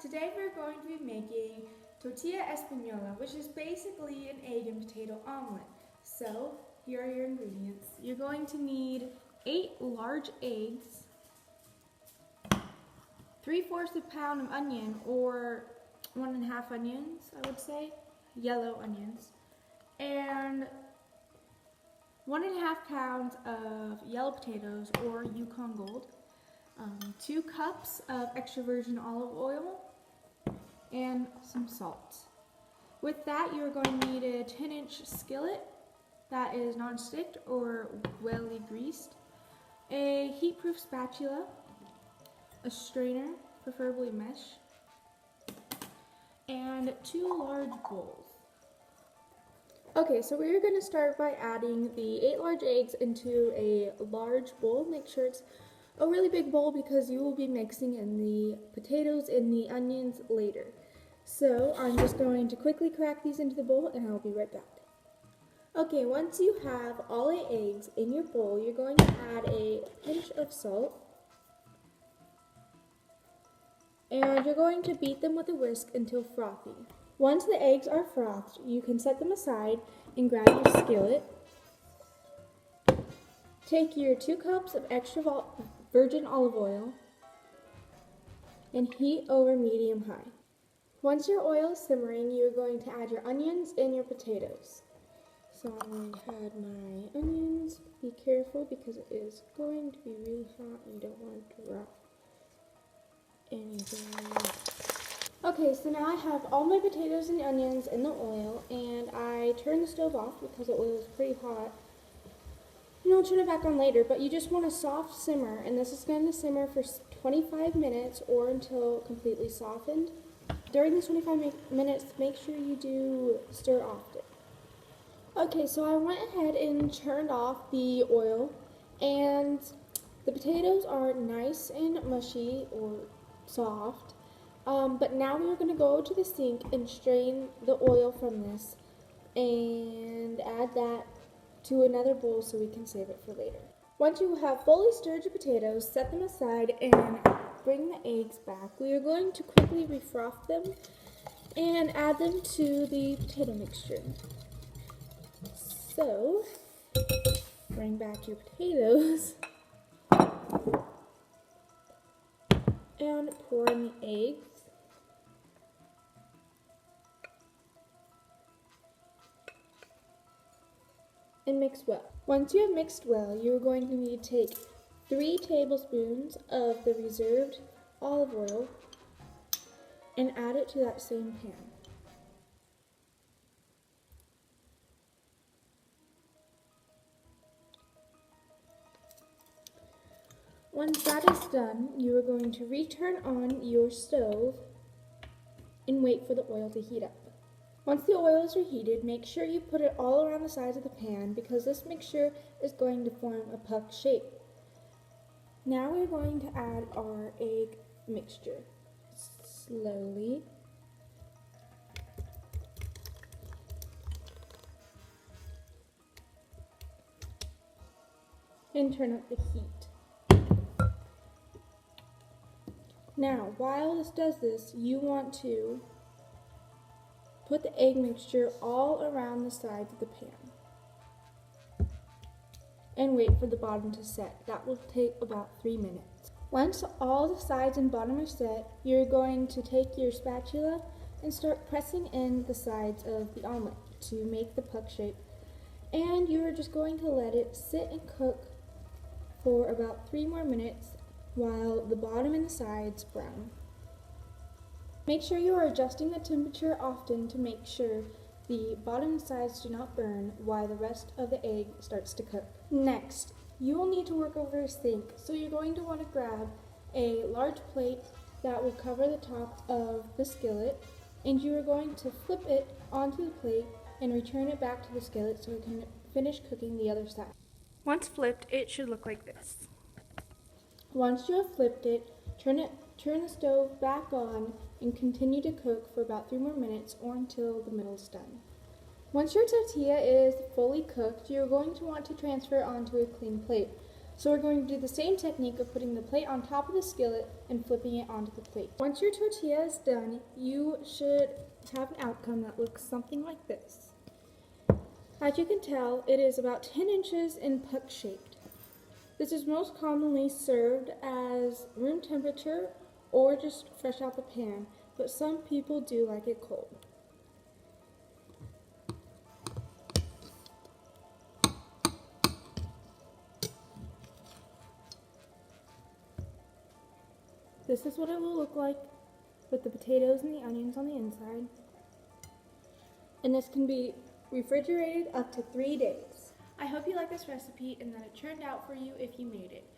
Today we're going to be making tortilla española, which is basically an egg and potato omelet. So here are your ingredients. You're going to need 8 large eggs, 3/4 pound of onion, or 1½ onions, I would say, yellow onions, and 1½ pounds of yellow potatoes or Yukon Gold, 2 cups of extra virgin olive oil, and some salt. With that, you're going to need a 10-inch skillet that is non-stick or well greased, a heat-proof spatula, a strainer, preferably mesh, and 2 large bowls. Okay, so we're going to start by adding the 8 large eggs into a large bowl. Make sure it's a really big bowl because you will be mixing in the potatoes and the onions later. So I'm just going to quickly crack these into the bowl and I'll be right back. Okay, once you have all 8 eggs in your bowl, you're going to add a pinch of salt. And you're going to beat them with a whisk until frothy. Once the eggs are frothed, you can set them aside and grab your skillet. Take your 2 cups of extra virgin olive oil and heat over medium-high. Once your oil is simmering, you're going to add your onions and your potatoes. So I'm going to add my onions. Be careful because it is going to be really hot and you don't want it to drop anything. Okay, so now I have all my potatoes and onions in the oil, and I turn the stove off because the oil is pretty hot. And I'll turn it back on later, but you just want a soft simmer, and this is going to simmer for 25 minutes or until completely softened. During this 25 minutes, make sure you do stir often. Okay, so I went ahead and turned off the oil, and the potatoes are nice and mushy or soft. But now we're going to go to the sink and strain the oil from this and add that to another bowl so we can save it for later. Once you have fully stirred your potatoes, set them aside and bring the eggs back. We are going to quickly refroth them and add them to the potato mixture. So, bring back your potatoes and pour in the eggs. And mix well. Once you have mixed well, you're going to need to take 3 tablespoons of the reserved olive oil and add it to that same pan. Once that is done, you are going to return on your stove and wait for the oil to heat up. Once the oil is reheated, make sure you put it all around the sides of the pan because this mixture is going to form a puck shape. Now we're going to add our egg mixture slowly. And turn up the heat. Now, while this does this, you want to put the egg mixture all around the sides of the pan and wait for the bottom to set. That will take about 3 minutes. Once all the sides and bottom are set, you're going to take your spatula and start pressing in the sides of the omelet to make the puck shape. And you're just going to let it sit and cook for about 3 more minutes while the bottom and the sides brown. Make sure you are adjusting the temperature often to make sure the bottom and sides do not burn while the rest of the egg starts to cook. Next, you will need to work over a sink, so you're going to want to grab a large plate that will cover the top of the skillet, and you are going to flip it onto the plate and return it back to the skillet so it can finish cooking the other side. Once flipped, it should look like this. Once you have flipped it, turn the stove back on and continue to cook for about 3 more minutes or until the middle is done. Once your tortilla is fully cooked, you're going to want to transfer it onto a clean plate. So we're going to do the same technique of putting the plate on top of the skillet and flipping it onto the plate. Once your tortilla is done, you should have an outcome that looks something like this. As you can tell, it is about 10 inches in puck shaped. This is most commonly served as room temperature or just fresh out the pan, but some people do like it cold. This is what it will look like with the potatoes and the onions on the inside. And this can be refrigerated up to 3 days. I hope you like this recipe and that it turned out for you if you made it.